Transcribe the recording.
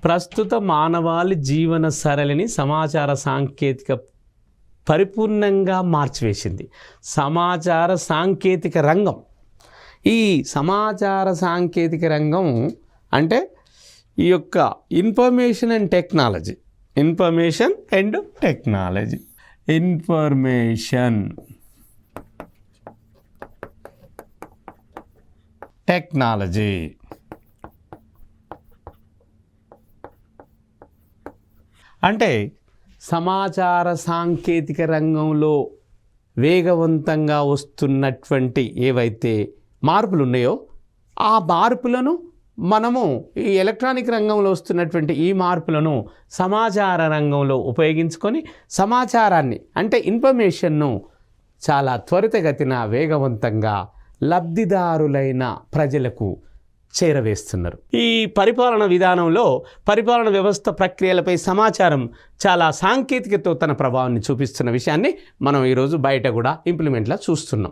ప్రస్తుత మానవాళి జీవన సరళిని సమాచార సాంకేతిక పరిపూర్ణంగా మార్చివేసింది. సమాచార సాంకేతిక రంగం, ఈ సమాచార సాంకేతిక రంగం అంటే ఈ యొక్క information and technology, information technology అంటే సమాచార సాంకేతిక రంగంలో వేగవంతంగా వస్తున్నటువంటి ఏవైతే మార్పులు ఉన్నాయో ఆ మార్పులను మనము ఈ ఎలక్ట్రానిక్ రంగంలో వస్తున్నటువంటి ఈ మార్పులను సమాచార రంగంలో ఉపయోగించుకొని సమాచారాన్ని అంటే ఇన్ఫర్మేషన్ను చాలా త్వరితగతిన వేగవంతంగా లబ్ధిదారులైన ప్రజలకు చేరవేస్తున్నారు. ఈ పరిపాలన విధానంలో పరిపాలన వ్యవస్థ ప్రక్రియలపై సమాచారం చాలా సాంకేతికతో తన ప్రభావాన్ని చూపిస్తున్న విషయాన్ని మనం ఈరోజు బయట కూడా ఇంప్లిమెంట్లా చూస్తున్నాం.